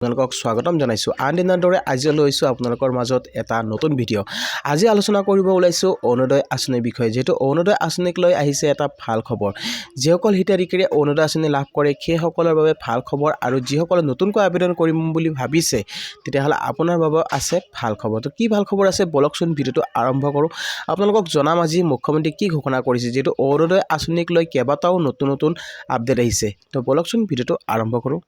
আপোনালোকক স্বাগতম জনাইছো আন দিনৰ দৰে আজি লৈছো আপোনালোকৰ মাজত এটা নতুন ভিডিঅ' আজি আলোচনা কৰিব ওলাইছো অৰুণোদয় আঁচনিৰ বিষয়ে যেটো অৰুণোদয় আঁচনিক লৈ আহিছে এটা ভাল খবৰ যিসকল হিতাধিকাৰীয়ে অৰুণোদয় আঁচনি লাভ কৰে সেইসকলৰ বাবে ভাল খবৰ আৰু যিসকলে নতুনকৈ আবেদন কৰিম বুলি ভাবিছে তেতিয়াহ'লে আপোনাৰ বাবে আছে ভাল খবৰ তো কি ভাল খবৰ আছে বলকচোন ভিডিঅ'টো আৰম্ভ কৰো আপোনালোকক জনাম আজি মুখ্যমন্ত্ৰী কি ঘোষণা কৰিছে যেটো অৰুণোদয় আঁচনিক লৈ কেইবাটাও নতুন আপডেট আহিছে তো বলকচোন ভিডিঅ'টো আৰম্ভ কৰো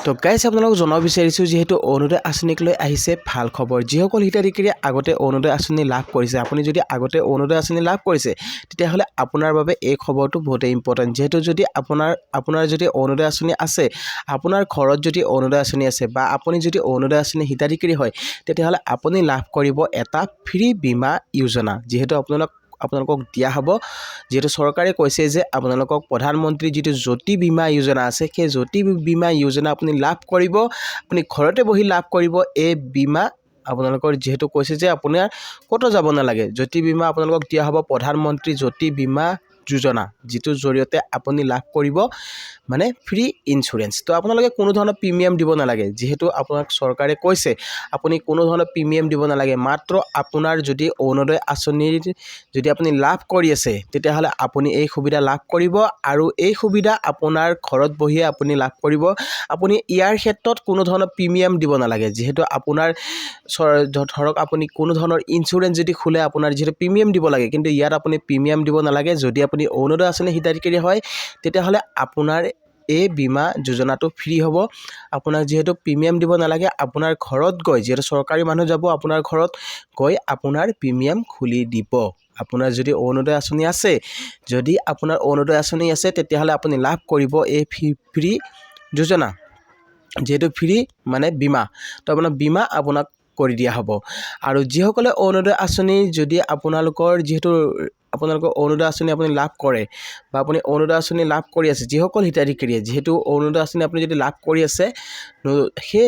তো গাইজ আপোনালোকক জনাব বিচাৰিছো যেহেতু অৰুণোদয় আঁচনিক লৈ আহিছে ভাল খবৰ যিসকল হিতাধিকাৰীয়ে আগতে অৰুণোদয় আঁচনি লাভ কৰিছে আপুনি যদি আগতে অৰুণোদয় আঁচনি লাভ কৰিছে তেতিয়াহ'লে আপোনাৰ বাবে এই খবৰটো বহুত ইম্পৰ্টেণ্ট যেহেতু যদি আপোনাৰ যদি অৰুণোদয় আঁচনি আছে আপোনাৰ ঘৰত যদি অৰুণোদয় আঁচনি আছে বা আপুনি যদি অৰুণোদয় আঁচনি হিতাধিকাৰী হয় তেতিয়াহ'লে আপুনি লাভ কৰিব এটা ফ্ৰী বীমা যোজনা যেহেতু আপোনালোকক দিয়া হ'ব যেহেতু চৰকাৰে কৈছে যে আপোনালোকক প্ৰধানমন্ত্ৰী যেটো জ্যোতি বীমা যোজনা আছে সেই জ্যোতি বীমা যোজনা আপুনি লাভ কৰিব আপুনি ঘৰতে বহি লাভ কৰিব এই বীমা আপোনালোকৰ যেহেতু কৈছে যে আপোনাৰ কত যাব নালাগে জ্যোতি বীমা আপোনালোকক দিয়া হ'ব প্ৰধানমন্ত্ৰী জ্যোতি বীমা যোজনা যেটো জৰিয়তে আপুনি লাভ কৰিব মানে ফ্ৰী ইন্স্যুৰেন্স তো আপোনালোকে কোনো ধৰণৰ প্ৰিমিয়াম দিব নালাগে যেহেতু আপোনাক চৰকাৰে কৈছে আপুনি কোনো ধৰণৰ প্ৰিমিয়াম দিব নালাগে মাত্ৰ আপোনাৰ যদি অৰুণোদয় আঁচনিৰ যদি আপুনি লাভ কৰি আছে তেতিয়াহ'লে আপুনি এই সুবিধা লাভ কৰিব আৰু এই সুবিধা আপোনাৰ ঘৰত বহিয়ে আপুনি লাভ কৰিব আপুনি ইয়াৰ ক্ষেত্ৰত কোনো ধৰণৰ প্ৰিমিয়াম দিব নালাগে যেহেতু আপোনাৰ ধৰক আপুনি কোনো ধৰণৰ ইন্স্যুৰেন্স যদি খোলে আপোনাৰ যেহেতু প্ৰিমিয়াম দিব লাগে কিন্তু ইয়াত আপুনি প্ৰিমিয়াম দিব নালাগে যদি আপুনি অৰুণোদয় আঁচনি হিতাধিকাৰী হয় তেতিয়াহ'লে আপোনাৰ এই বীমা যোজনাটো ফ্ৰী হ'ব আপোনাৰ যেহেতু প্ৰিমিয়াম দিব নালাগে আপোনাৰ ঘৰত গৈ যেহেতু চৰকাৰী মানুহ যাব আপোনাৰ ঘৰত গৈ আপোনাৰ প্ৰিমিয়াম খুলি দিব আপোনাৰ যদি অৰুণোদয় আঁচনি আছে যদি আপোনাৰ অৰুণোদয় আঁচনি আছে তেতিয়াহ'লে আপুনি লাভ কৰিব এই ফ্ৰী যোজনা যেহেতু ফ্ৰী মানে বীমা তো আপোনাৰ বীমা আপোনাক কৰি দিয়া হ'ব আৰু যিসকলে অৰুণোদয় আঁচনি যদি আপোনালোকৰ যেহেতু আপোনালোকৰ অৰুণোদয় আঁচনি আপুনি লাভ কৰে বা আপুনি অৰুণোদয় আঁচনি লাভ কৰি আছে যিসকল হিতাধিকাৰীয়ে যেহেতু অৰুণোদয় আঁচনি আপুনি যদি লাভ কৰি আছে সেই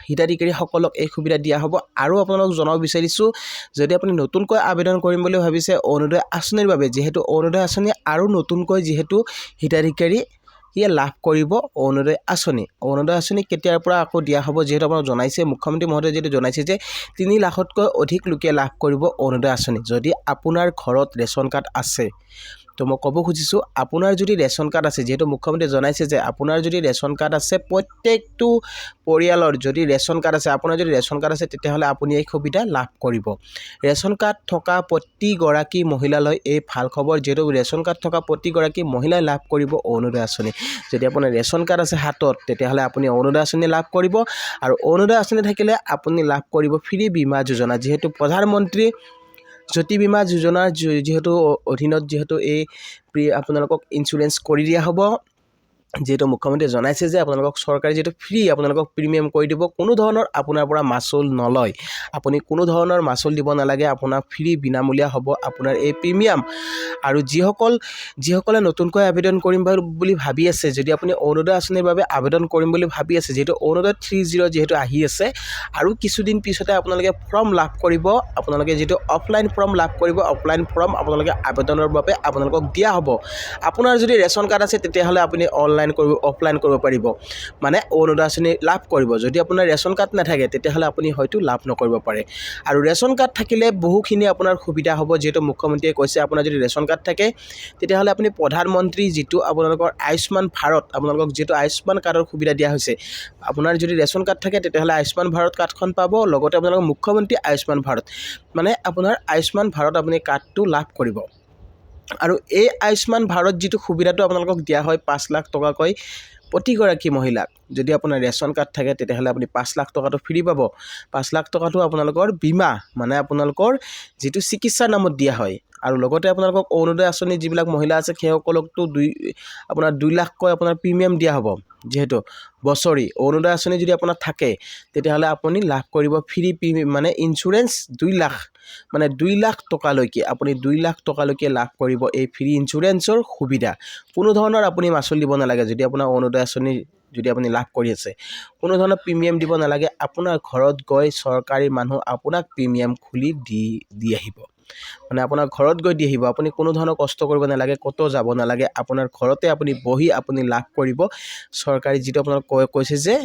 হিতাধিকাৰীসকলক এই সুবিধা দিয়া হ'ব আৰু আপোনালোকক জনাব বিচাৰিছোঁ যদি আপুনি নতুনকৈ আবেদন কৰিম বুলি ভাবিছে অৰুণোদয় আঁচনিৰ বাবে যেহেতু অৰুণোদয় আঁচনি আৰু নতুনকৈ যেহেতু হিতাধিকাৰী লাভ কৰিব অৰুণোদয় আঁচনি কেতিয়াৰ পৰা আকৌ দিয়া হ'ব যেহেতু আপোনাক জনাইছে মুখ্যমন্ত্ৰী মহোদয়ে যেহেতু জনাইছে যে 3 লাখতকৈ অধিক লোকে লাভ কৰিব অৰুণোদয় আঁচনি যদি আপোনাৰ ঘৰত ৰেচন কাৰ্ড আছে তো মই ক'ব খুজিছোঁ আপোনাৰ যদি ৰেচন কাৰ্ড আছে যেহেতু মুখ্যমন্ত্ৰীয়ে জনাইছে যে আপোনাৰ যদি ৰেচন কাৰ্ড আছে প্ৰত্যেকটো পৰিয়ালৰ যদি ৰেচন কাৰ্ড আছে আপোনাৰ যদি ৰেচন কাৰ্ড আছে তেতিয়াহ'লে আপুনি এই সুবিধা লাভ কৰিব ৰেচন কাৰ্ড থকা প্ৰতিগৰাকী মহিলালৈ এই ভাল খবৰ যেহেতু ৰেচন কাৰ্ড থকা প্ৰতিগৰাকী মহিলাই লাভ কৰিব অৰুণোদয় আঁচনি যদি আপোনাৰ ৰেচন কাৰ্ড আছে হাতত তেতিয়াহ'লে আপুনি অৰুণোদয় আঁচনি লাভ কৰিব আৰু অৰুণোদয় আঁচনি থাকিলে আপুনি লাভ কৰিব ফ্ৰী বীমা যোজনা যেহেতু প্ৰধানমন্ত্ৰী জ্যোতি বীমা যোজনাৰ যেহেতু অধীনত যেহেতু এই আপোনালোকক ইন্স্যুৰেন্স কৰি দিয়া হ'ব যেহেতু মুখ্যমন্ত্ৰীয়ে জনাইছে যে আপোনালোকক চৰকাৰে যেহেতু ফ্ৰী আপোনালোকক প্ৰিমিয়াম কৰি দিব কোনো ধৰণৰ আপোনাৰ পৰা মাচুল নলয় আপুনি কোনো ধৰণৰ মাচুল দিব নালাগে আপোনাৰ ফ্ৰী বিনামূলীয়া হ'ব আপোনাৰ এই প্ৰিমিয়াম আৰু যিসকলে নতুনকৈ আবেদন কৰিম বুলি ভাবি আছে যদি আপুনি অৰুণোদয় আঁচনিৰ বাবে আবেদন কৰিম বুলি ভাবি আছে যেহেতু অৰুণোদয় 30 যেহেতু আহি আছে আৰু কিছুদিন পিছতে আপোনালোকে ফৰ্ম লাভ কৰিব আপোনালোকে যেহেতু অফলাইন ফৰ্ম লাভ কৰিব অফলাইন ফৰ্ম আপোনালোকে আবেদনৰ বাবে আপোনালোকক দিয়া হ'ব আপোনাৰ যদি ৰেচন কাৰ্ড আছে তেতিয়াহ'লে আপুনি অফলাইন কৰিব পাৰিব মানে অৰুণোদয় আঁচনি লাভ কৰিব যদি আপোনাৰ ৰেচন কাৰ্ড নাথাকে তেতিয়াহ'লে আপুনি হয়তো লাভ নকৰিব পাৰে আৰু ৰেচন কাৰ্ড থাকিলে বহুখিনি আপোনাৰ সুবিধা হ'ব যেহেতু মুখ্যমন্ত্ৰীয়ে কৈছে আপোনাৰ যদি ৰেচন কাৰ্ড থাকে তেতিয়াহ'লে আপুনি প্ৰধানমন্ত্ৰী যেটো আপোনালোকৰ আয়ুষ্মান ভাৰত আপোনালোকক যেটো আয়ুষ্মান কাৰ্ডৰ সুবিধা দিয়া হৈছে আপোনাৰ যদি ৰেচন কাৰ্ড থাকে তেতিয়াহ'লে আয়ুষ্মান ভাৰত কাৰ্ডখন পাব লগতে আপোনালোকক মুখ্যমন্ত্ৰী আয়ুষ্মান ভাৰত মানে আপোনাৰ আয়ুষ্মান ভাৰত আপুনি কাৰ্ডটো লাভ কৰিব আৰু এই আয়ুষ্মান ভাৰত যেটো সুবিধাটো আপোনালোকক দিয়া হয় 5 লাখ টকাকৈ প্ৰতিগৰাকী মহিলাক যদি আপোনাৰ ৰেচন কাৰ্ড থাকে তেতিয়াহ'লে আপুনি 5 লাখ টকাটো ফ্ৰী পাব 5 লাখ টকাটো আপোনালোকৰ বীমা মানে আপোনালোকৰ যেটো চিকিৎসাৰ নামত দিয়া হয় আৰু লগতে আপোনালোকক অৰুণোদয় আঁচনি যিবিলাক মহিলা আছে সেইসকলকটো 2 লাখকৈ আপোনাৰ প্ৰিমিয়াম দিয়া হ'ব যেহেতু বছৰি অৰুণোদয় আঁচনি যদি আপোনাৰ থাকে তেতিয়াহ'লে আপুনি লাভ কৰিব ফ্ৰী মানে ইন্স্যুৰেন্স 2 লাখ মানে 2 লাখ টকালৈকে আপুনি 2 লাখ টকালৈকে লাভ কৰিব এই ফ্ৰী ইন্স্যুৰেন্সৰ সুবিধা কোনো ধৰণৰ আপুনি মাচুল দিব নালাগে যদি আপোনাৰ অৰুণোদয় আঁচনি যদি আপুনি লাভ কৰি আছে কোনো ধৰণৰ প্ৰিমিয়াম দিব নালাগে আপোনাৰ ঘৰত গৈ চৰকাৰী মানুহ আপোনাক প্ৰিমিয়াম খুলি দি আহিব মানে আপোনাৰ ঘৰত গৈ দি আহিব আপুনি কোনো ধৰণৰ কষ্ট কৰিব নালাগে কতো যাব নালাগে আপোনাৰ ঘৰতে আপুনি বহি আপুনি লাভ কৰিব চৰকাৰী যিটো আপোনাক কৈছে যে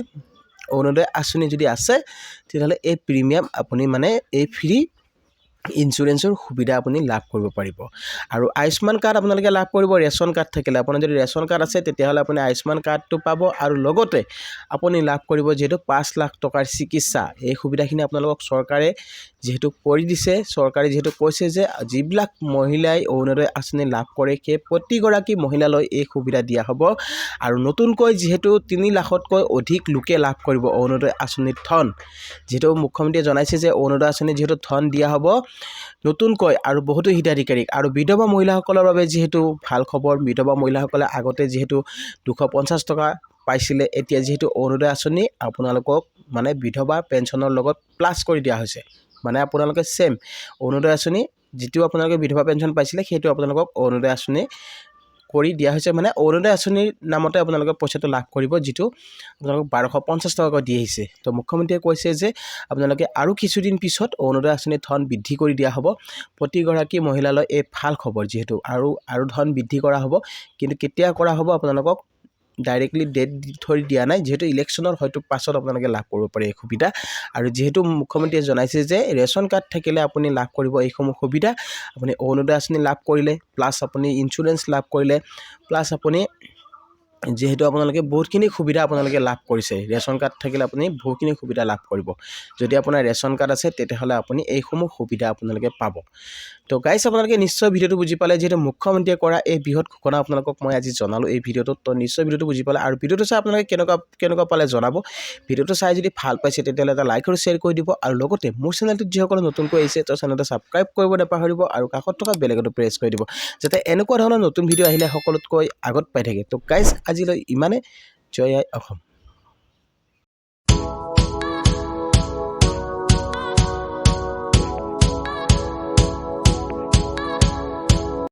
অৰুণোদয় আঁচনি যদি আছে তেতিয়াহ'লে এই প্ৰিমিয়াম আপুনি মানে এই ফ্ৰী ইঞ্চুৰেঞ্চৰ সুবিধা আপুনি লাভ কৰিব পাৰিব আৰু আয়ুষ্মান কাৰ্ড আপোনালোকে লাভ কৰিব ৰেচন কাৰ্ড থাকিলে আপোনাৰ যদি ৰেচন কাৰ্ড আছে তেতিয়াহ'লে আপুনি আয়ুষ্মান কাৰ্ডটো পাব আৰু লগতে আপুনি লাভ কৰিব যিহেতু 5 লাখ টকাৰ চিকিৎসা এই সুবিধাখিনি আপোনালোকক চৰকাৰে যেহেতু কৰি দিছে চৰকাৰে যেহেতু কৈছে যে যিবিলাক মহিলাই অৰুণোদয় আঁচনি লাভ কৰে সেই প্ৰতিগৰাকী মহিলালৈ এই সুবিধা দিয়া হ'ব আৰু নতুনকৈ যিহেতু 3 লাখতকৈ অধিক লোকে লাভ কৰিব অৰুণোদয় আঁচনিৰ ধন যেহেতু মুখ্যমন্ত্ৰীয়ে জনাইছে যে অৰুণোদয় আঁচনি যেহেতু ধন দিয়া হ'ব নতুনকৈ আৰু বহুতো হিতাধিকাৰীক আৰু বিধৱা মহিলাসকলৰ বাবে যেহেতু ভাল খবৰ বিধৱা মহিলাসকলে আগতে যেহেতু 250 টকা পাইছিলে এতিয়া যেহেতু অৰুণোদয় আঁচনি আপোনালোকক মানে বিধৱা পেঞ্চনৰ লগত প্লাছ কৰি দিয়া হৈছে মানে আপোনালোকে সেম অৰুণোদয় আঁচনি যিটো আপোনালোকে বিধৱা পেঞ্চন পাইছিলে সেইটো আপোনালোকক অৰুণোদয় আঁচনি কৰি দিয়া হৈছে মানে অৰুণোদয় আঁচনিৰ নামতে আপোনালোকে পইচাটো লাভ কৰিব যিটো আপোনালোকক 1250 টকাকৈ দি আহিছে তো মুখ্যমন্ত্ৰীয়ে কৈছে যে আপোনালোকে আৰু কিছুদিন পিছত অৰুণোদয় আঁচনিৰ ধন বৃদ্ধি কৰি দিয়া হ'ব প্ৰতিগৰাকী মহিলালৈ এই ভাল খবৰ যিহেতু আৰু ধন বৃদ্ধি কৰা হ'ব কিন্তু কেতিয়া কৰা হ'ব আপোনালোকক ডাইৰেক্টলি ডেট ধৰি দিয়া নাই যেহেতু ইলেকশ্যনৰ হয়তো পাছত আপোনালোকে লাভ কৰিব পাৰে এই সুবিধা আৰু যেহেতু মুখ্যমন্ত্ৰীয়ে জনাইছে যে ৰেচন কাৰ্ড থাকিলে আপুনি লাভ কৰিব এইসমূহ সুবিধা আপুনি অৰুণোদয় আঁচনি লাভ কৰিলে প্লাছ আপুনি ইঞ্চুৰেঞ্চ লাভ কৰিলে প্লাছ আপুনি যেহেতু আপোনালোকে বহুতখিনি সুবিধা আপোনালোকে লাভ কৰিছে ৰেচন কাৰ্ড থাকিলে আপুনি বহুতখিনি সুবিধা লাভ কৰিব যদি আপোনাৰ ৰেচন কাৰ্ড আছে তেতিয়াহ'লে আপুনি এইসমূহ সুবিধা আপোনালোকে পাব তো গাইছ আপোনালোকে নিশ্চয় ভিডিঅ'টো বুজি পালে যেহেতু মুখ্যমন্ত্ৰীয়ে কৰা এই বৃহৎ ঘোষণা আপোনালোকক মই আজি জনালোঁ এই ভিডিঅ'টোত তো নিশ্চয় ভিডিঅ'টো বুজি পালে আৰু ভিডিঅ'টো চাই আপোনালোকে কেনেকুৱা পালে জনাব ভিডিঅ'টো চাই যদি ভাল পাইছে তেতিয়াহ'লে এটা লাইক আৰু শ্বেয়াৰ কৰি দিব আৰু লগতে মোৰ চেনেলটোত যিসকলে নতুনকৈ আহিছে তো চেনেলটো ছাবস্ক্ৰাইব কৰিব নাপাহৰিব আৰু কাষত থকা বেলেগতো প্ৰেছ কৰি দিব যাতে এনেকুৱা ধৰণৰ নতুন ভিডিঅ' আহিলে সকলোতকৈ আগত পাই থাকে তো গাইছ আজিলৈ ইমানে জয় আই অসম